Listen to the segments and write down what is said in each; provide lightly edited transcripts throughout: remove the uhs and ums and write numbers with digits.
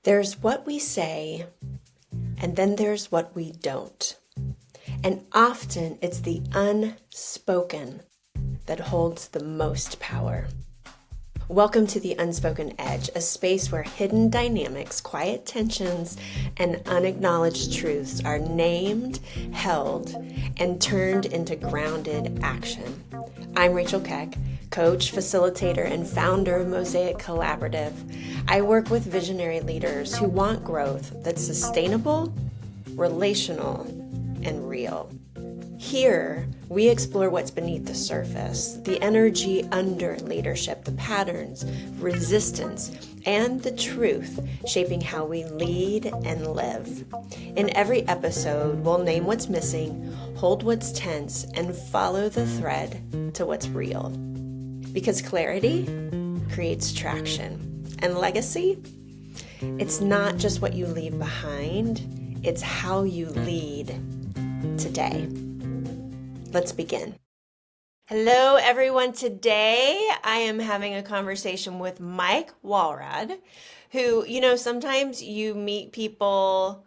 There's what we say, and then there's what we don't. And often it's the unspoken that holds the most power. Welcome to the Unspoken Edge, a space where hidden dynamics, quiet tensions, and unacknowledged truths are named, held, and turned into grounded action. I'm Rachel Keck, coach, facilitator, and founder of Mosaic Collaborative. I work with visionary leaders who want growth that's sustainable, relational, and real. Here, we explore what's beneath the surface, the energy under leadership, the patterns, resistance, and the truth shaping how we lead and live. In every episode, we'll name what's missing, hold what's tense, and follow the thread to what's real. Because clarity creates traction, and legacy, it's not just what you leave behind, it's how you lead today. Let's begin. Hello, everyone. Today I am having a conversation with Mike Walrod, who, sometimes you meet people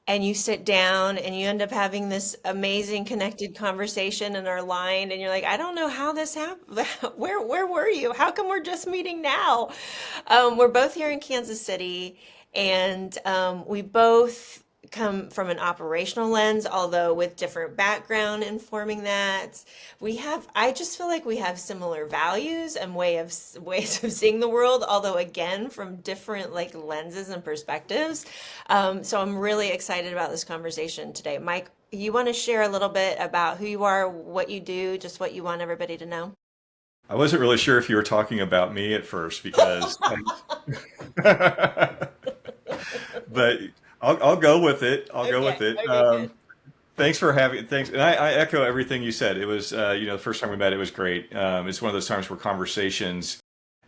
and you sit down and you end up having this amazing connected conversation and are aligned and you're like, I don't know how this happened. Where were you? How come we're just meeting now? We're both here in Kansas City, and we both come from an operational lens, although with different background informing that. I just feel like we have similar values and ways of seeing the world, although again, from different lenses and perspectives. So I'm really excited about this conversation today. Mike, you want to share a little bit about who you are, what you do, just what you want everybody to know? I wasn't really sure if you were talking about me at first because, but I'll go with it. I'll go with Okay, it. okay, good. Thanks for having. Thanks, and I echo everything you said. It was, the first time we met, it was great. It's one of those times where conversations,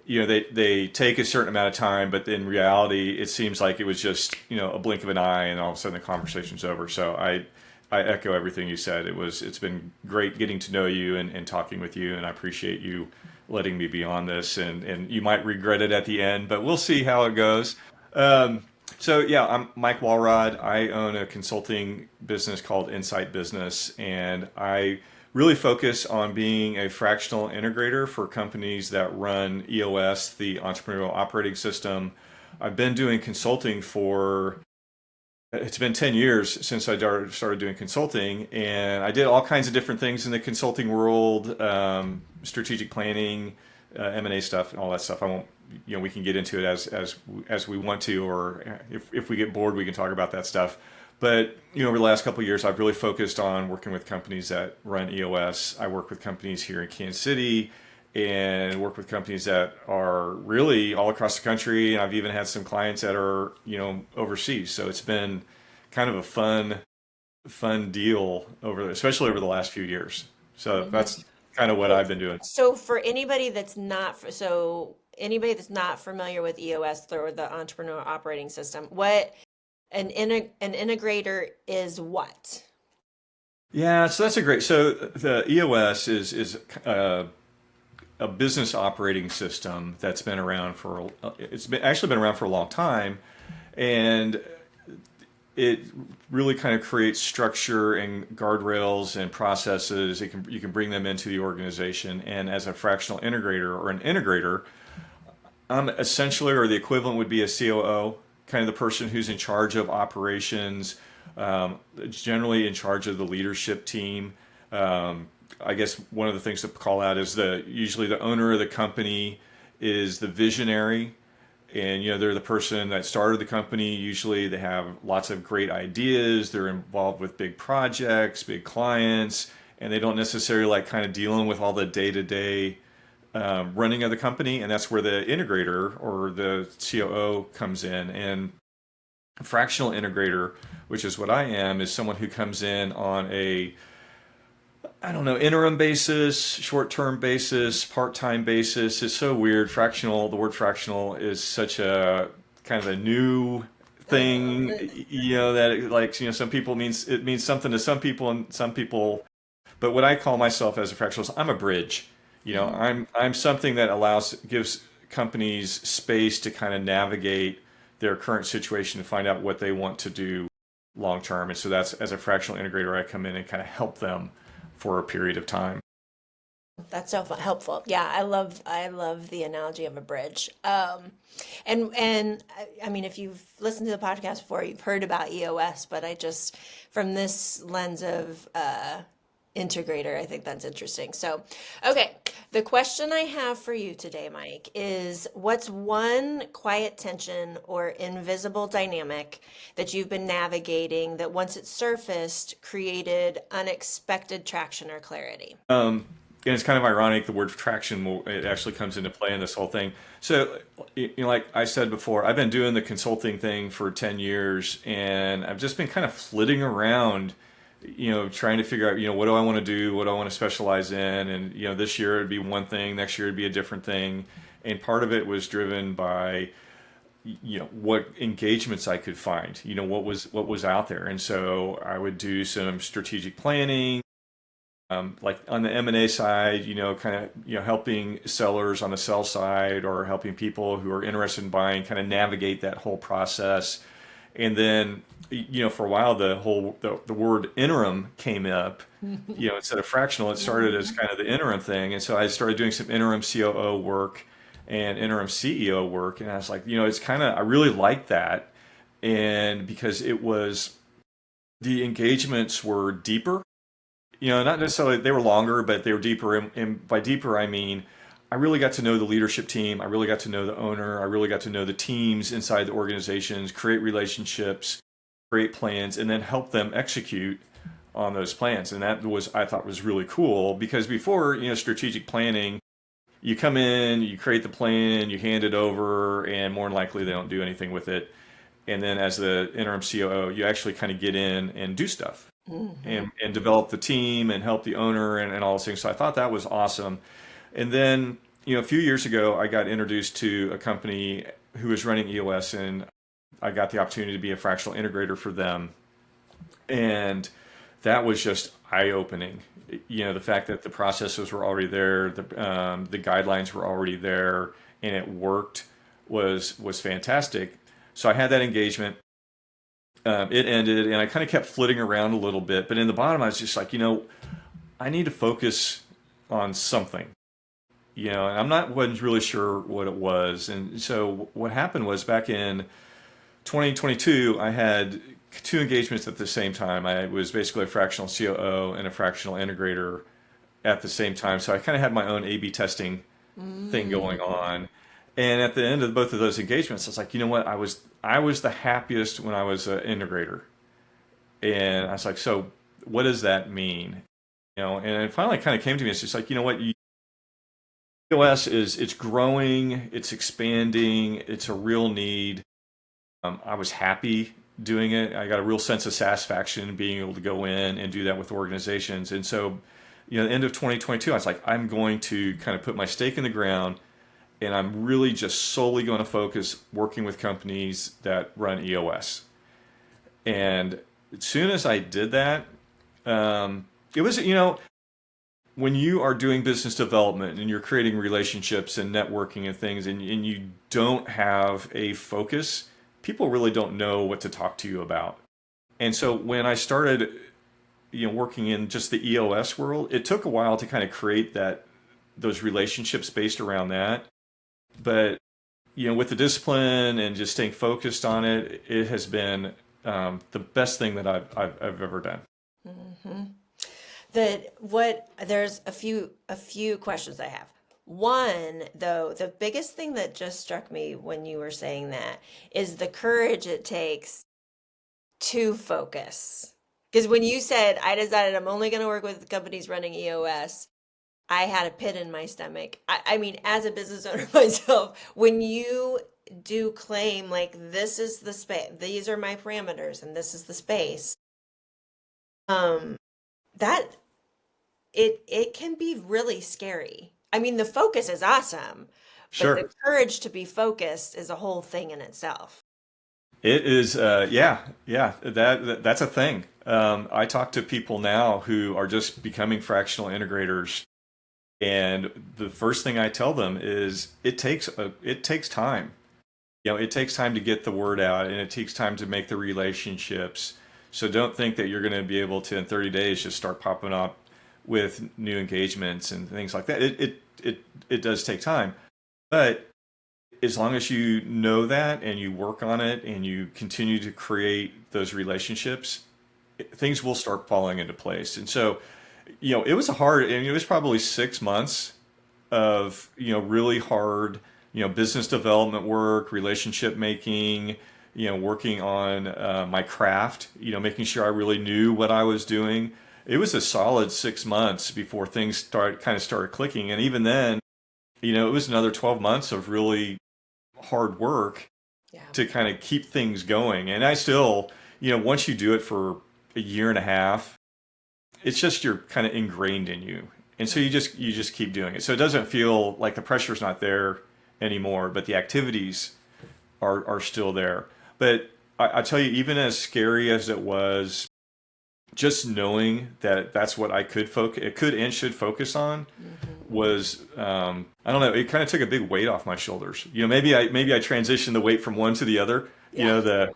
they take a certain amount of time, but in reality, it seems like it was just, a blink of an eye, and all of a sudden the conversation's over. So I echo everything you said. It's been great getting to know you and talking with you, and I appreciate you letting me be on this. And you might regret it at the end, but we'll see how it goes. So yeah, I'm Mike Walrod. I own a consulting business called Insight Business, and I really focus on being a fractional integrator for companies that run EOS, the entrepreneurial operating system. I've been doing consulting for it's been 10 years since I started doing consulting, and I did all kinds of different things in the consulting world, strategic planning, M&A stuff, and all that stuff. I won't, we can get into it as we want to, or if we get bored, we can talk about that stuff. But, over the last couple of years, I've really focused on working with companies that run EOS. I work with companies here in Kansas City and work with companies that are really all across the country. And I've even had some clients that are, overseas. So it's been kind of a fun deal especially over the last few years. So that's kind of what I've been doing. So for anybody that's not familiar with EOS or the Entrepreneur Operating System, what an integrator is what? Yeah, so that's a great. So the EOS is a business operating system that's been around it's been actually been around for a long time, and it really kind of creates structure and guardrails and processes. You can bring them into the organization, and as a fractional integrator or an integrator, I'm essentially, or the equivalent would be a COO, kind of the person who's in charge of operations, generally in charge of the leadership team. I guess one of the things to call out is usually the owner of the company is the visionary, and they're the person that started the company. Usually they have lots of great ideas. They're involved with big projects, big clients, and they don't necessarily like kind of dealing with all the day-to-day running of the company. And that's where the integrator or the COO comes in. And a fractional integrator, which is what I am, is someone who comes in on interim basis, short-term basis, part-time basis. It's so weird. The word fractional is such a kind of a new thing, that some people it means something to some people and some people. But what I call myself as a fractional is I'm a bridge. I'm something that gives companies space to kind of navigate their current situation to find out what they want to do long term. And so that's, as a fractional integrator, I come in and kind of help them for a period of time. That's so helpful. Yeah, I love the analogy of a bridge. And I mean, if you've listened to the podcast before, you've heard about EOS, but I just from this lens of integrator, I think that's interesting. So, okay, the question I have for you today, Mike, is what's one quiet tension or invisible dynamic that you've been navigating that once it surfaced created unexpected traction or clarity? And it's kind of ironic, the word traction, it actually comes into play in this whole thing. So, like I said before, I've been doing the consulting thing for 10 years, and I've just been kind of flitting around, trying to figure out, what do I want to do? What do I want to specialize in? And, this year it'd be one thing, next year it'd be a different thing. And part of it was driven by, what engagements I could find, what was out there. And so I would do some strategic planning, like on the M&A side, kind of, helping sellers on the sell side, or helping people who are interested in buying kind of navigate that whole process. And then, for a while, the word interim came up, instead of fractional, it started as kind of the interim thing. And so I started doing some interim COO work and interim CEO work. And I was like, it's kind of, I really liked that. And because the engagements were deeper. Not necessarily they were longer, but they were deeper. And by deeper, I mean, I really got to know the leadership team. I really got to know the owner. I really got to know the teams inside the organizations, create relationships, create plans, and then help them execute on those plans. And that I thought was really cool, because before, strategic planning, you come in, you create the plan, you hand it over, and more than likely they don't do anything with it. And then as the interim COO, you actually kind of get in and do stuff. And develop the team and help the owner and all those things. So I thought that was awesome. And then, a few years ago, I got introduced to a company who was running EOS, and I got the opportunity to be a fractional integrator for them. And that was just eye-opening. The fact that the processes were already there, the guidelines were already there, and it worked was fantastic. So I had that engagement. It ended, and I kind of kept flitting around a little bit. But in the bottom, I was just like, I need to focus on something. And wasn't really sure what it was. And so what happened was, back in 2022, I had two engagements at the same time. I was basically a fractional COO and a fractional integrator at the same time. So I kind of had my own A/B testing thing going on. And at the end of both of those engagements, I was like, what? I was the happiest when I was an integrator. And I was like, so what does that mean? And it finally kind of came to me. It's just like, what? EOS it's growing, it's expanding, it's a real need. I was happy doing it. I got a real sense of satisfaction being able to go in and do that with organizations. And so, at the end of 2022, I was like, I'm going to kind of put my stake in the ground, and I'm really just solely going to focus working with companies that run EOS. And as soon as I did that, it was, when you are doing business development and you're creating relationships and networking and things, and you don't have a focus, people really don't know what to talk to you about. And so when I started, working in just the EOS world, it took a while to kind of create those relationships based around that. But, with the discipline and just staying focused on it, it has been the best thing that I've ever done. Mm-hmm. There's a few questions I have. One, though, the biggest thing that just struck me when you were saying that is the courage it takes to focus. Because when you said, I decided I'm only going to work with companies running EOS, I had a pit in my stomach. I mean, as a business owner myself, when you do claim, like, this is the space, these are my parameters, and this is the space, that it can be really scary. I mean, the focus is awesome, but Sure. the courage to be focused is a whole thing in itself. It is, yeah, that's a thing. I talk to people now who are just becoming fractional integrators, and the first thing I tell them is it takes time. It takes time to get the word out, and it takes time to make the relationships. So don't think that you're going to be able to in 30 days just start popping up with new engagements and things like that. It does take time, but as long as you know that and you work on it and you continue to create those relationships, things will start falling into place. And so, it was a hard, and it was probably 6 months of, really hard, business development work, relationship making, working on my craft, making sure I really knew what I was doing. It was a solid 6 months before things started clicking. And even then, it was another 12 months of really hard work Yeah. to kind of keep things going. And I still, once you do it for a year and a half, it's just you're kind of ingrained in you. And so you just keep doing it. So it doesn't feel like the pressure's not there anymore, but the activities are still there. But I tell you, even as scary as it was, just knowing that that's what I could and should focus on Hmm. was I don't know. It kind of took a big weight off my shoulders. Maybe I transitioned the weight from one to the other. Yeah.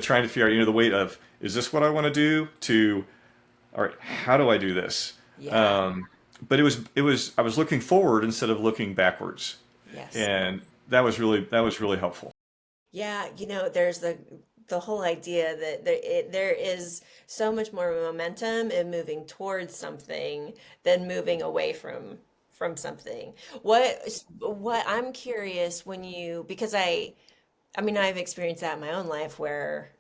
Trying to figure out the weight of, is this what I want to do, to, all right, how do I do this? Yeah. Um, but it was I was looking forward instead of looking backwards, Yes. and that was really helpful. Yeah, there's the whole idea that there is so much more momentum in moving towards something than moving away from something. What I'm curious when you because I mean I've experienced that in my own life where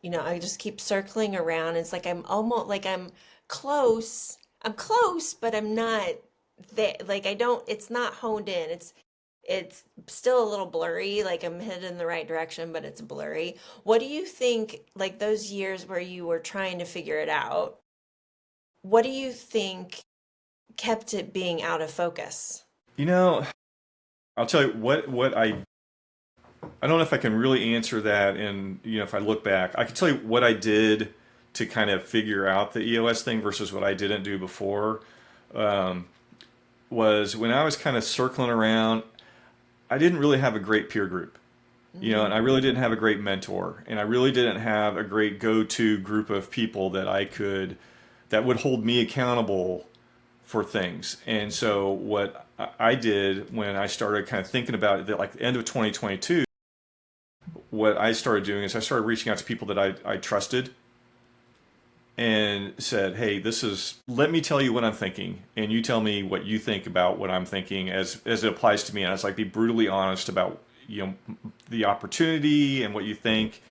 I just keep circling around. It's like I'm almost like close. I'm close, but I'm not there. Like I don't. It's not honed in. It's still a little blurry, like I'm headed in the right direction, but it's blurry. What do you think, like those years where you were trying to figure it out, what do you think kept it being out of focus? You know, I'll tell you what I don't know if I can really answer that. And if I look back, I can tell you what I did to kind of figure out the EOS thing versus what I didn't do before. Um, was when I was kind of circling around, I didn't really have a great peer group. And I Mm, really didn't have a great mentor, and I really didn't have a great go-to group of people that would hold me accountable for things. And so what I did when I started kind of thinking about it, like the end of 2022, what I started doing is I started reaching out to people that I trusted and said, "Hey, let me tell you what I'm thinking, and you tell me what you think about what I'm thinking as it applies to me." And I was like, be brutally honest about the opportunity and what you think.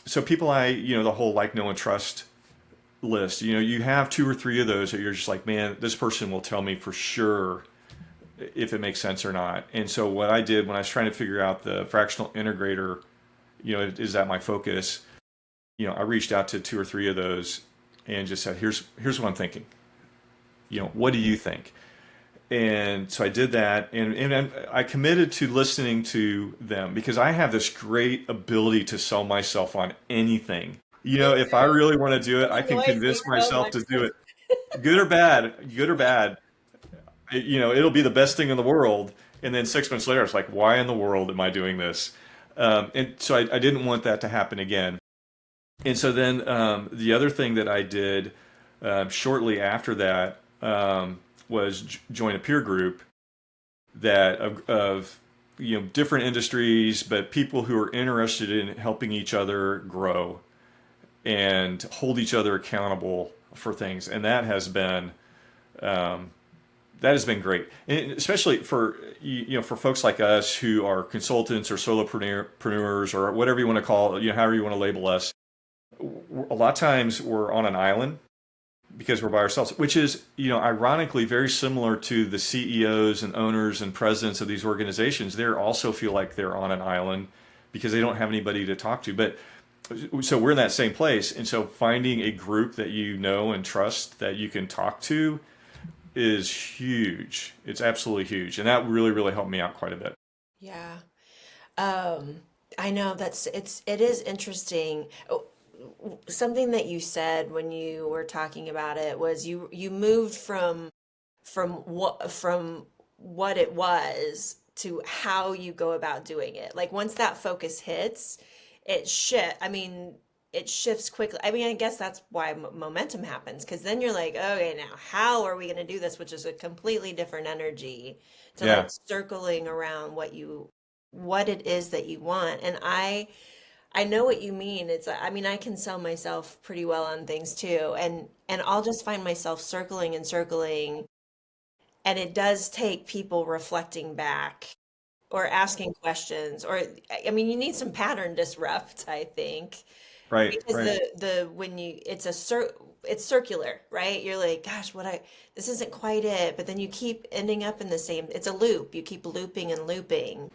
So people the whole like, know, and trust list, you have two or three of those that you're just like, man, this person will tell me for sure if it makes sense or not. And so what I did when I was trying to figure out the fractional integrator, is that my focus? I reached out to two or three of those and just said, here's what I'm thinking. What do you think? And so I did that, and I committed to listening to them because I have this great ability to sell myself on anything. me If I too. really want to do it, It I can annoys me convince so myself much. to do it, good or bad, good or bad. It'll be the best thing in the world. And then 6 months later, it's like, why in the world am I doing this? And so I didn't want that to happen again. And so then the other thing that I did shortly after that was join a peer group of different industries, but people who are interested in helping each other grow and hold each other accountable for things. And um, that has been great, and especially for for folks like us who are consultants or solopreneurs or whatever you want to call it, however you want to label us. A lot of times we're on an island because we're by ourselves, which is, ironically very similar to the CEOs and owners and presidents of these organizations. They also feel like they're on an island because they don't have anybody to talk to. But so we're in that same place. And so finding a group that you know and trust that you can talk to is huge. It's absolutely huge. And that really, really helped me out quite a bit. Yeah. Um, I know it is interesting. Oh, something that you said when you were talking about it was you moved from what it was to how you go about doing it. Like once that focus hits, it shifts quickly. I mean, I guess that's why momentum happens, because then you're like, okay, now how are we going to do this? Which is a completely different energy to like Yeah. circling around what it is that you want. And I know what you mean. I mean, I can sell myself pretty well on things too. And I'll just find myself circling and circling. And it does take people reflecting back or asking questions, or I mean, you need some pattern disrupt, I think, Right. because Right. the when you it's circular, right? You're like, gosh, this isn't quite it, but then you keep ending up in the same, it's a loop. You keep looping and looping.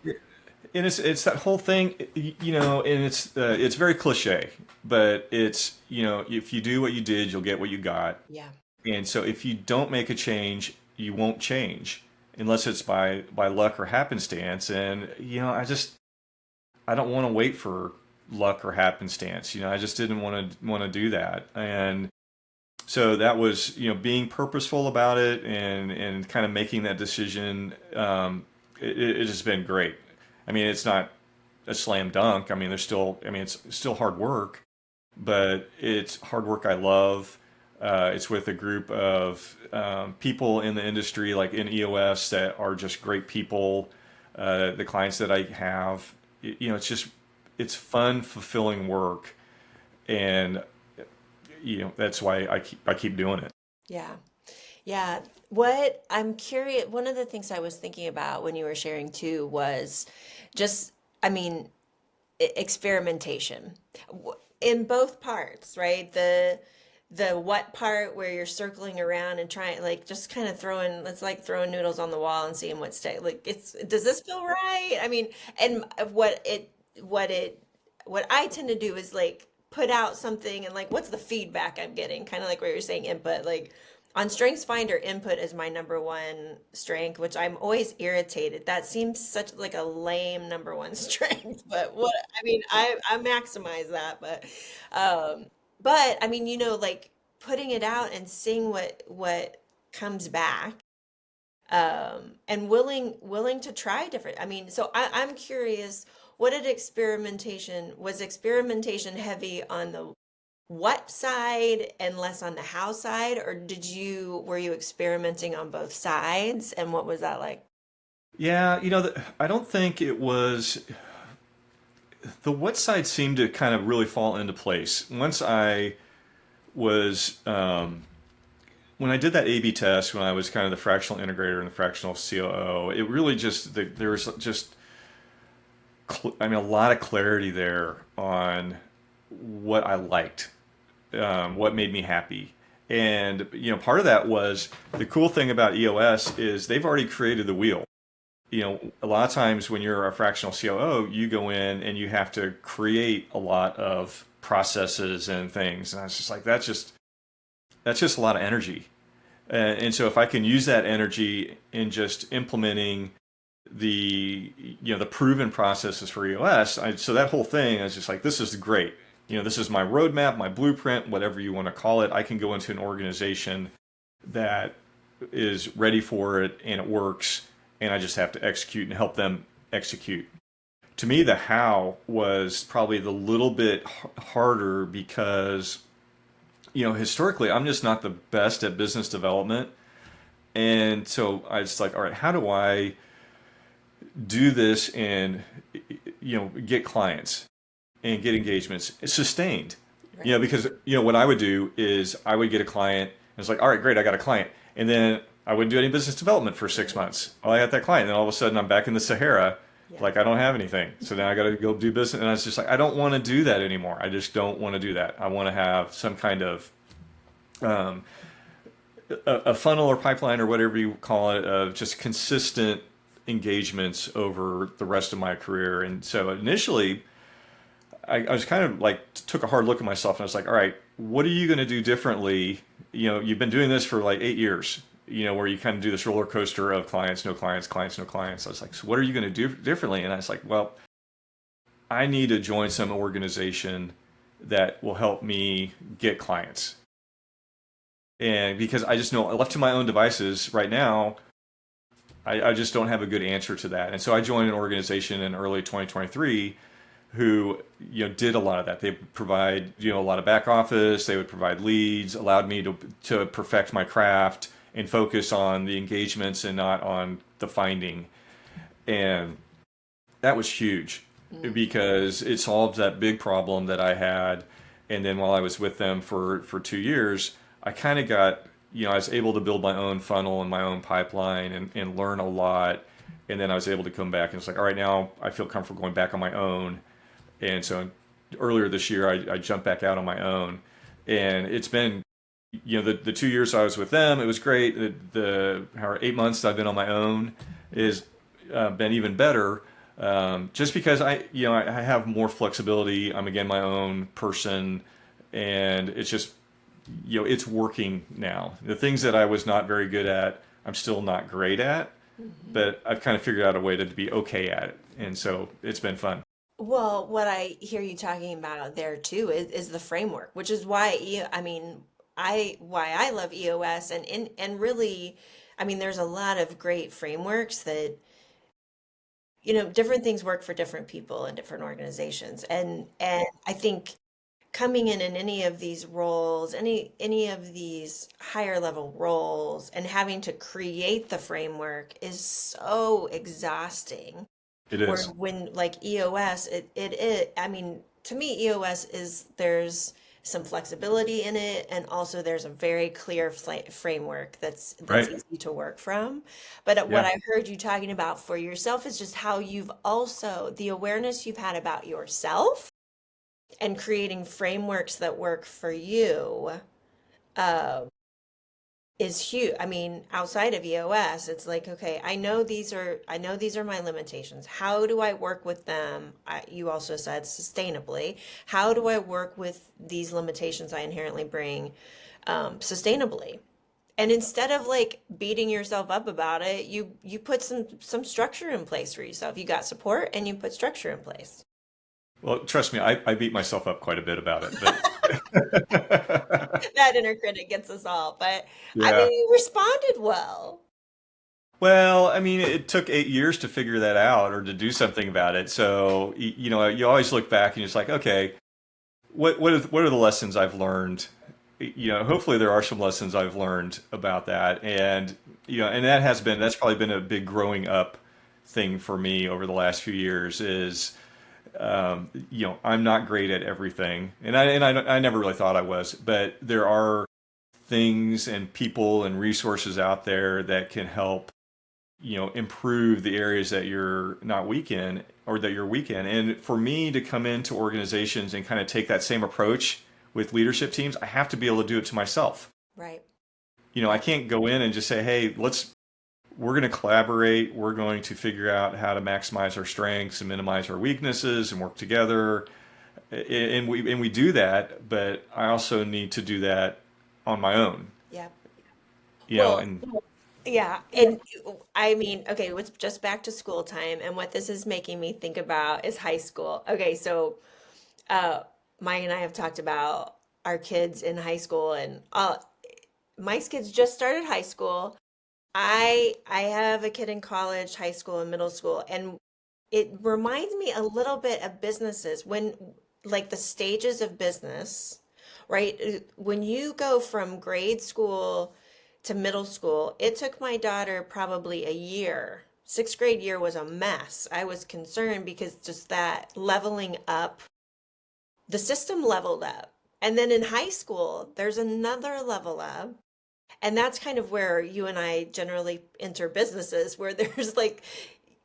And it's that whole thing, and it's very cliche, but it's, if you do what you did, you'll get what you got. Yeah. And so if you don't make a change, you won't change unless it's by luck or happenstance. And I don't want to wait for luck or happenstance. I just didn't want to do that. And so that was, being purposeful about it and kind of making that decision. It has been great. I mean, it's not a slam dunk. I mean, it's still hard work, but it's hard work I love. It's with a group of people in the industry, like in EOS, that are just great people. The clients that I have, it's fun, fulfilling work, and that's why I keep doing it. Yeah. Yeah. What I'm curious, one of the things I was thinking about when you were sharing too was just, I mean, experimentation in both parts, right? The what part where you're circling around and trying, like, just kind of it's like throwing noodles on the wall and seeing what stays. Like, does this feel right? I mean, and what I tend to do is like put out something and like, what's the feedback I'm getting? Kind of like what you're saying, input. Like on StrengthsFinder, input is my number one strength, which I'm always irritated. That seems such like a lame number one strength, but what I mean, I maximize that, um, but I mean, like putting it out and seeing what comes back, and willing to try different. I mean, so I'm curious, was experimentation heavy on the what side and less on the how side, or were you experimenting on both sides, and what was that like? Yeah, I don't think it was the what side seemed to kind of really fall into place once I was when I did that A/B test when I was kind of the fractional integrator and the fractional COO. It really there was just a lot of clarity there on what I liked, what made me happy. And part of that was the cool thing about EOS is they've already created the wheel. A lot of times when you're a fractional COO, you go in and you have to create a lot of processes and things. And I was just like, that's just a lot of energy. And so if I can use that energy in just implementing the proven processes for EOS, so that whole thing, I was just like, this is great. This is my roadmap, my blueprint, whatever you want to call it. I can go into an organization that is ready for it and it works, and I just have to execute and help them execute. To me, the how was probably the little bit harder because, historically, I'm just not the best at business development. And so I was like, all right, how do I do this and, get clients and get engagements sustained? Right. Because, what I would do is I would get a client and it's like, all right, great, I got a client. And then I wouldn't do any business development for 6 months. Well, I got that client. And then all of a sudden I'm back in the Sahara. Yeah. Like I don't have anything. So then I got to go do business. And I was just like, I don't want to do that anymore. I just don't want to do that. I want to have some kind of a funnel or pipeline or whatever you call it of just consistent engagements over the rest of my career. And so initially I was kind of like took a hard look at myself and I was like, all right, what are you going to do differently? You've been doing this for like 8 years, where you kind of do this roller coaster of clients, no clients, clients, no clients. I was like, so what are you going to do differently? And I was like, well, I need to join some organization that will help me get clients. And because I just know left to my own devices right now, I just don't have a good answer to that. And so I joined an organization in early 2023 who, did a lot of that. They provide, a lot of back office. They would provide leads, allowed me to perfect my craft and focus on the engagements and not on the finding. And that was huge because it solved that big problem that I had. And then while I was with them for 2 years, I kind of got, I was able to build my own funnel and my own pipeline and learn a lot. And then I was able to come back and it's like, all right, now I feel comfortable going back on my own. And so earlier this year, I jumped back out on my own. And it's been, the 2 years I was with them, it was great. The 8 months I've been on my own is been even better. Just because I have more flexibility. I'm again my own person, and it's just, it's working now. The things that I was not very good at, I'm still not great at, but I've kind of figured out a way to be okay at it, and so it's been fun. Well, what I hear you talking about there too is the framework, which is why I mean, why I love EOS and really, I mean, there's a lot of great frameworks that, different things work for different people and different organizations. And I think coming in any of these roles, any of these higher level roles and having to create the framework is so exhausting. It Or is. when like EOS, I mean, to me, EOS is there's some flexibility in it, and also there's a very clear framework that's Right. easy to work from. But what Yeah. I heard you talking about for yourself is just how you've also the awareness you've had about yourself and creating frameworks that work for you. Uh, is huge. I mean, outside of EOS, it's like, okay, I know these are my limitations. How do I work with them? You also said sustainably. How do I work with these limitations I inherently bring sustainably? And instead of like beating yourself up about it, you put some structure in place for yourself. You got support and you put structure in place. Well, trust me, I beat myself up quite a bit about it, but That inner critic gets us all, but I yeah. mean, you responded well. Well, I mean, it took 8 years to figure that out or to do something about it. So, you always look back and it's like, okay, what are the lessons I've learned? Hopefully there are some lessons I've learned about that, and and that's probably been a big growing up thing for me over the last few years. Is I'm not great at everything, and I never really thought I was, but there are things and people and resources out there that can help improve the areas that you're not weak in or that you're weak in. And for me to come into organizations and kind of take that same approach with leadership teams, I have to be able to do it to myself. Right. I can't go in and just say, hey, we're going to collaborate. We're going to figure out how to maximize our strengths and minimize our weaknesses and work together. And we do that, but I also need to do that on my own, Yeah. Well, and yeah, and I mean, okay, it's just back to school time, and what this is making me think about is high school. Okay, so uh, Mike and I have talked about our kids in high school, and Mike's kids just started high school. I have a kid in college, high school, and middle school, and it reminds me a little bit of businesses when, like the stages of business, right? When you go from grade school to middle school, it took my daughter probably a year. Sixth grade year was a mess. I was concerned because just that leveling up, the system leveled up. And then in high school, there's another level up. And that's kind of where you and I generally enter businesses, where there's like,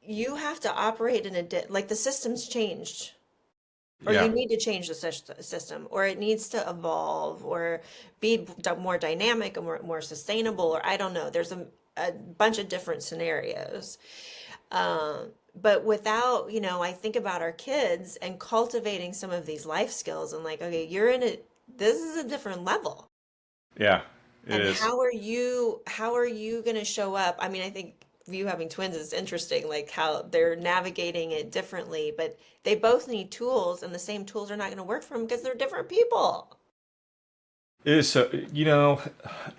you have to operate in like the system's changed, or you yeah. need to change the system, or it needs to evolve, or be more dynamic and more sustainable, or I don't know. There's a bunch of different scenarios. But without, I think about our kids and cultivating some of these life skills and like, okay, you're in it, this is a different level. Yeah, it And is. how are you going to show up? I mean, I think you having twins is interesting, like how they're navigating it differently, but they both need tools, and the same tools are not going to work for them because they're different people. It is so,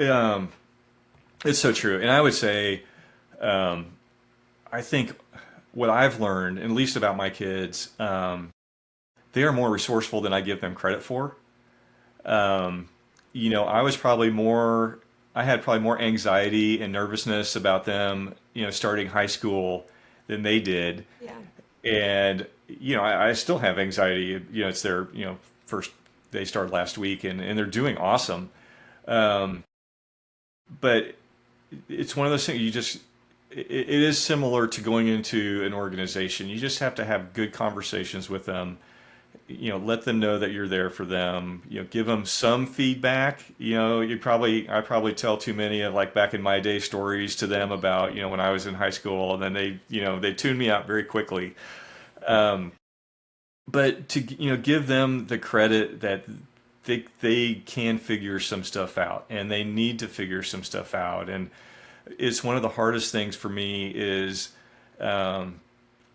um, it's so true. And I would say, I think what I've learned, at least about my kids, they are more resourceful than I give them credit for. Um, I was probably more, I had probably more anxiety and nervousness about them, starting high school than they did. Yeah. And, I still have anxiety. It's their, first, they started last week and they're doing awesome. Um, but it's one of those things it is similar to going into an organization. You just have to have good conversations with them, let them know that you're there for them, give them some feedback. I probably tell too many of, like, back in my day stories to them about, when I was in high school, and then they tune me out very quickly. Um, but to, give them the credit that they can figure some stuff out, and they need to figure some stuff out. And it's one of the hardest things for me is, um,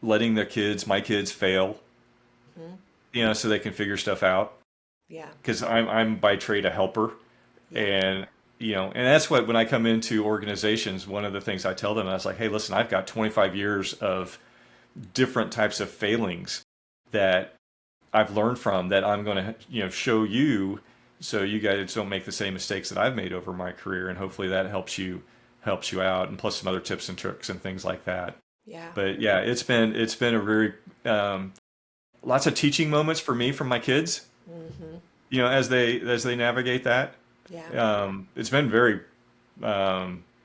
letting my kids fail, Hmm. so they can figure stuff out. Yeah. Because I'm by trade a helper, Yeah. and and that's what, when I come into organizations, one of the things I tell them, I was like, hey, listen, I've got 25 years of different types of failings that I've learned from, that I'm going to show you, so you guys don't make the same mistakes that I've made over my career, and hopefully that helps you out, and plus some other tips and tricks and things like that. Yeah. But yeah, it's been a very, lots of teaching moments for me from my kids, Hmm. as they navigate that. Yeah. It's been very,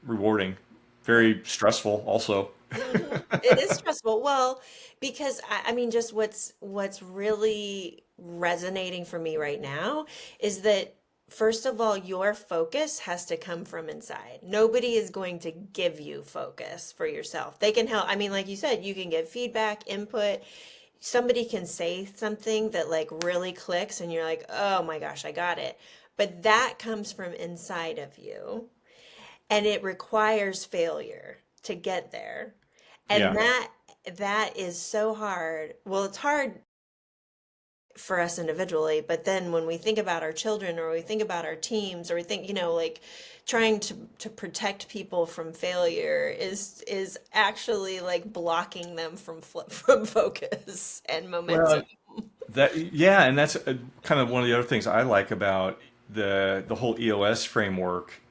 rewarding, very stressful also. Hmm. It is stressful. Well, because I mean, just what's really resonating for me right now is that first of all, your focus has to come from inside. Nobody is going to give you focus for yourself. They can help. I mean, like you said, you can get feedback, input. Somebody can say something that like really clicks, and you're like, oh my gosh, I got it. But that comes from inside of you. And it requires failure to get there. And Yeah. that is so hard. Well, it's hard for us individually, but then when we think about our children, or we think about our teams, or we think, like trying to protect people from failure is actually like blocking them from focus and momentum. Well, yeah, and that's, kind of one of the other things I like about the whole EOS framework,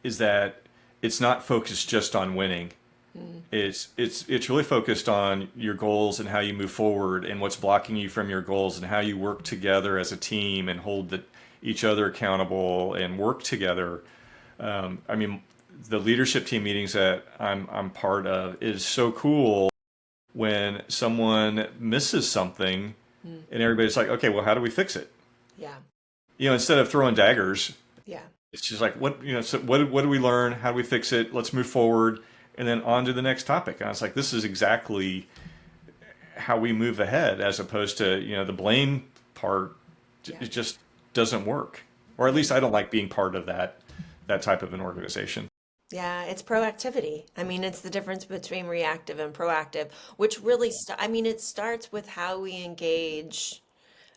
is that it's not focused just on winning. Mm, It's really focused on your goals and how you move forward, and what's blocking you from your goals, and how you work together as a team and hold each other accountable and work together. I mean, the leadership team meetings that I'm part of is so cool when someone misses something, mm, and everybody's like, okay, well, how do we fix it? yeah, Instead of throwing daggers, yeah, it's just like, so what do we learn? How do we fix it? Let's move forward, and then on to the next topic. And I was like, this is exactly how we move ahead, as opposed to, the blame part. yeah, It just doesn't work. Or at yeah. least I don't like being part of that type of an organization. Yeah, it's proactivity. I mean, it's the difference between reactive and proactive, which really, I mean, it starts with how we engage,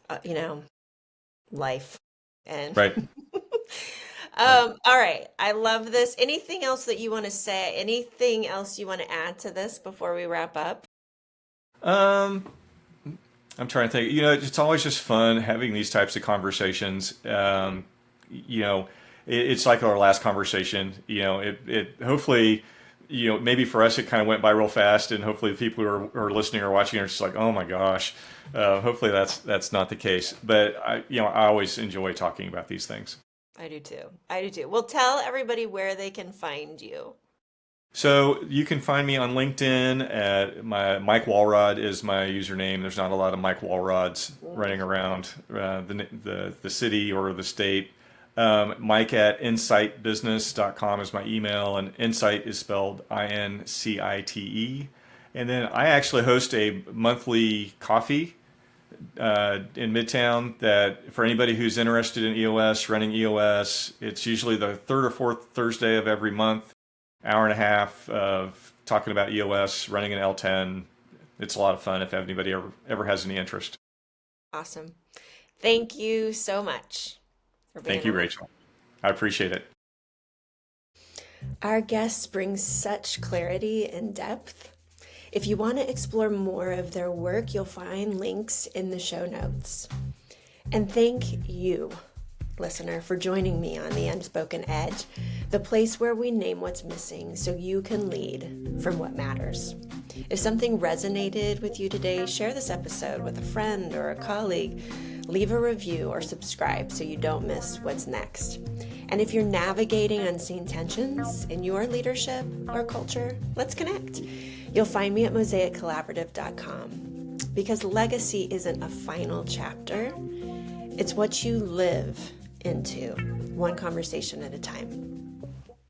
uh, you know, life. And Right. Right. all right, I love this. Anything else that you want to say? Anything else you want to add to this before we wrap up? Um, I'm trying to think. It's always just fun having these types of conversations. You know, it's like our last conversation. It hopefully, maybe for us it kind of went by real fast, and hopefully the people who are listening or watching are just like, oh my gosh. Hopefully that's not the case. But I always enjoy talking about these things. I do too. I do too. Well, tell everybody where they can find you. So you can find me on LinkedIn at Mike Walrod is my username. There's not a lot of Mike Walrods running around, the city or the state. Mike at insightbusiness.com is my email, and Insight is spelled INCITE. And then I actually host a monthly coffee, in Midtown, that for anybody who's interested in EOS, running EOS. It's usually the third or fourth Thursday of every month. Hour and a half of talking about EOS, running an L10. It's a lot of fun if anybody ever has any interest. Awesome. Thank you so much for Thank being you, on. Rachel. I appreciate it. Our guests bring such clarity and depth. If you want to explore more of their work, you'll find links in the show notes. And thank you, listener, for joining me on the Unspoken Edge, the place where we name what's missing so you can lead from what matters. If something resonated with you today, share this episode with a friend or a colleague. Leave a review or subscribe so you don't miss what's next. And if you're navigating unseen tensions in your leadership or culture, let's connect. You'll find me at mosaiccollaborative.com, because legacy isn't a final chapter. It's what you live into, one conversation at a time.